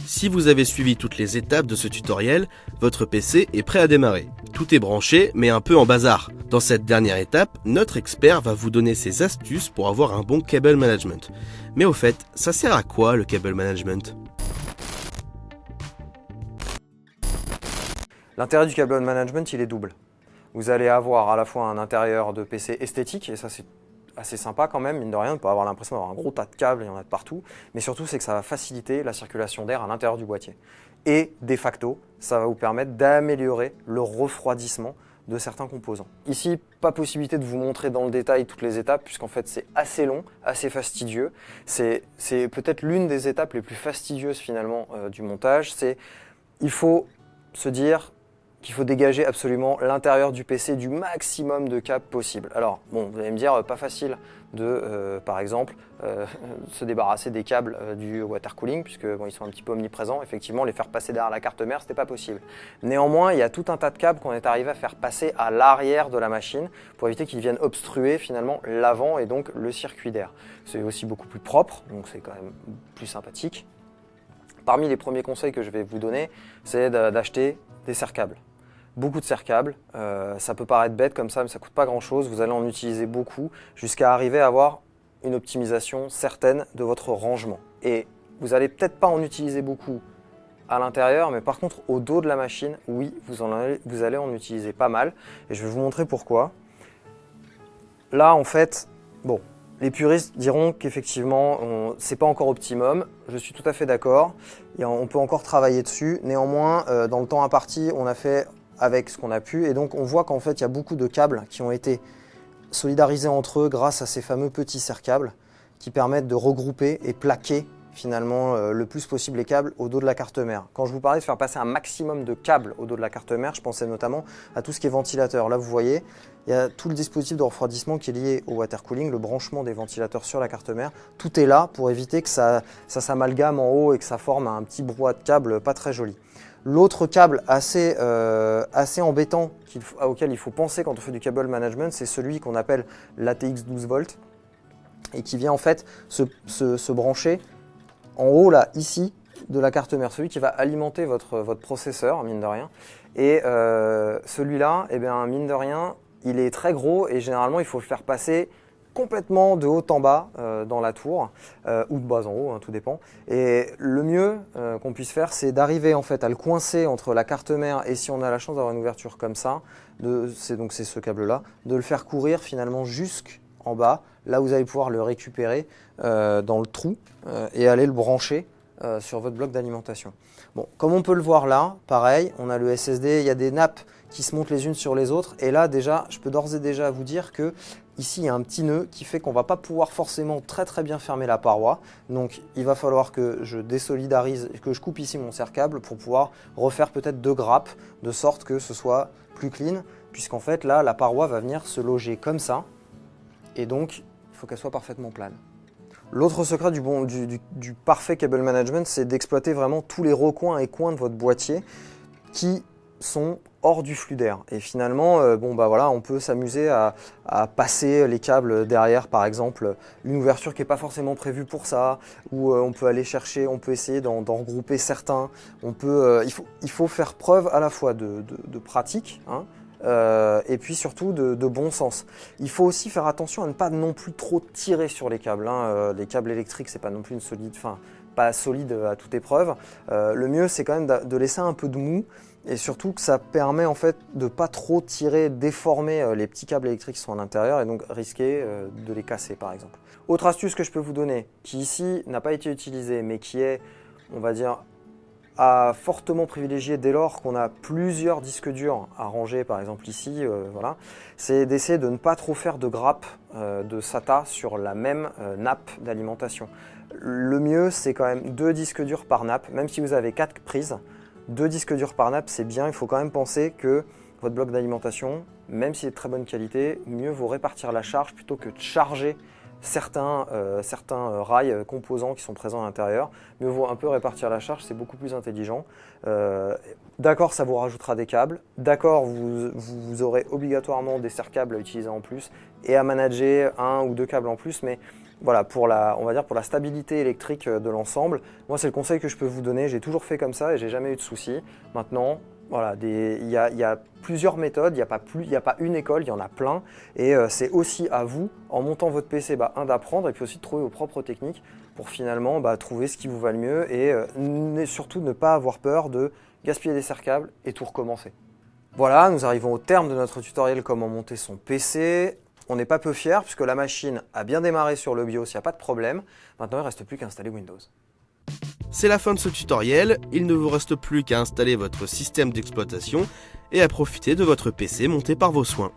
Si vous avez suivi toutes les étapes de ce tutoriel, votre PC est prêt à démarrer. Tout est branché, mais un peu en bazar. Dans cette dernière étape, notre expert va vous donner ses astuces pour avoir un bon cable management. Mais au fait, ça sert à quoi le cable management ? L'intérêt du cable management, il est double. Vous allez avoir à la fois un intérieur de PC esthétique, et ça c'est assez sympa quand même, mine de rien, on peut avoir l'impression d'avoir un gros tas de câbles, il y en a de partout, mais surtout c'est que ça va faciliter la circulation d'air à l'intérieur du boîtier. Et de facto, ça va vous permettre d'améliorer le refroidissement de certains composants. Ici, pas possibilité de vous montrer dans le détail toutes les étapes, puisqu'en fait c'est assez long, assez fastidieux. C'est peut-être l'une des étapes les plus fastidieuses finalement du montage, il faut se dire qu'il faut dégager absolument l'intérieur du PC du maximum de câbles possible. Alors, bon, vous allez me dire, pas facile de, par exemple, se débarrasser des câbles du water cooling, puisque bon, ils sont un petit peu omniprésents. Effectivement, les faire passer derrière la carte mère, c'était pas possible. Néanmoins, il y a tout un tas de câbles qu'on est arrivé à faire passer à l'arrière de la machine pour éviter qu'ils viennent obstruer finalement l'avant et donc le circuit d'air. C'est aussi beaucoup plus propre, donc c'est quand même plus sympathique. Parmi les premiers conseils que je vais vous donner, c'est d'acheter des serre-câbles. Beaucoup de serre-câbles, ça peut paraître bête comme ça, mais ça ne coûte pas grand-chose. Vous allez en utiliser beaucoup jusqu'à arriver à avoir une optimisation certaine de votre rangement. Et vous n'allez peut-être pas en utiliser beaucoup à l'intérieur, mais par contre au dos de la machine, oui, vous allez en utiliser pas mal. Et je vais vous montrer pourquoi. Là, en fait, bon, les puristes diront qu'effectivement, ce n'est pas encore optimum. Je suis tout à fait d'accord. On peut encore travailler dessus. Néanmoins, dans le temps imparti, on a fait avec ce qu'on a pu. Et donc, on voit qu'en fait, il y a beaucoup de câbles qui ont été solidarisés entre eux grâce à ces fameux petits serre-câbles qui permettent de regrouper et plaquer finalement le plus possible les câbles au dos de la carte mère. Quand je vous parlais de faire passer un maximum de câbles au dos de la carte mère, je pensais notamment à tout ce qui est ventilateur. Là, vous voyez, il y a tout le dispositif de refroidissement qui est lié au water cooling, le branchement des ventilateurs sur la carte mère. Tout est là pour éviter que ça s'amalgame en haut et que ça forme un petit brouhaha de câbles pas très joli. L'autre câble assez embêtant auquel il faut penser quand on fait du cable management, c'est celui qu'on appelle l'ATX 12 volts et qui vient en fait se brancher en haut là, ici, de la carte mère, celui qui va alimenter votre processeur, mine de rien. Et celui-là, eh bien, mine de rien, il est très gros et généralement, il faut le faire passer complètement de haut en bas dans la tour, ou de bas en haut, hein, tout dépend. Et le mieux qu'on puisse faire, c'est d'arriver en fait à le coincer entre la carte mère et si on a la chance d'avoir une ouverture comme ça, c'est ce câble-là, de le faire courir finalement jusqu'en bas, là vous allez pouvoir le récupérer dans le trou et aller le brancher sur votre bloc d'alimentation. Bon, comme on peut le voir là, pareil, on a le SSD, il y a des nappes qui se montent les unes sur les autres et là déjà, je peux d'ores et déjà vous dire que ici, il y a un petit nœud qui fait qu'on ne va pas pouvoir forcément très bien fermer la paroi. Donc, il va falloir que je désolidarise, que je coupe ici mon serre-câble pour pouvoir refaire peut-être 2 grappes de sorte que ce soit plus clean puisqu'en fait, là, la paroi va venir se loger comme ça et donc, il faut qu'elle soit parfaitement plane. L'autre secret du parfait cable management, c'est d'exploiter vraiment tous les recoins et coins de votre boîtier qui sont hors du flux d'air. Et finalement, voilà, on peut s'amuser à passer les câbles derrière, par exemple, une ouverture qui n'est pas forcément prévue pour ça, ou on peut aller chercher, on peut essayer d'en regrouper certains. Il faut faire preuve à la fois de pratique, hein, et puis surtout de bon sens. Il faut aussi faire attention à ne pas non plus trop tirer sur les câbles. Hein. Les câbles électriques, c'est pas non plus pas solide à toute épreuve. Le mieux, c'est quand même de laisser un peu de mou et surtout que ça permet en fait de ne pas trop tirer, déformer les petits câbles électriques qui sont à l'intérieur et donc risquer de les casser par exemple. Autre astuce que je peux vous donner, qui ici n'a pas été utilisée mais qui est, on va dire, à fortement privilégier dès lors qu'on a plusieurs disques durs à ranger, par exemple ici, voilà, c'est d'essayer de ne pas trop faire de grappes de SATA sur la même nappe d'alimentation. Le mieux, c'est quand même 2 disques durs par nappe, même si vous avez 4 prises, 2 disques durs par nappe, c'est bien. Il faut quand même penser que votre bloc d'alimentation, même s'il est de très bonne qualité, mieux vaut répartir la charge plutôt que de charger certains rails composants qui sont présents à l'intérieur. Mieux vaut un peu répartir la charge, c'est beaucoup plus intelligent. D'accord, ça vous rajoutera des câbles. D'accord, vous aurez obligatoirement des serre-câbles à utiliser en plus et à manager 1 ou 2 câbles en plus, mais Voilà, on va dire pour la stabilité électrique de l'ensemble, moi c'est le conseil que je peux vous donner, j'ai toujours fait comme ça et j'ai jamais eu de soucis. Maintenant, voilà, il y a plusieurs méthodes, il n'y a pas une école, il y en a plein. Et c'est aussi à vous, en montant votre PC, d'apprendre et puis aussi de trouver vos propres techniques pour finalement trouver ce qui vous va le mieux et surtout ne pas avoir peur de gaspiller des serre-câbles et tout recommencer. Voilà, nous arrivons au terme de notre tutoriel comment monter son PC. On n'est pas peu fiers puisque la machine a bien démarré sur le BIOS, il n'y a pas de problème. Maintenant, il ne reste plus qu'à installer Windows. C'est la fin de ce tutoriel, il ne vous reste plus qu'à installer votre système d'exploitation et à profiter de votre PC monté par vos soins.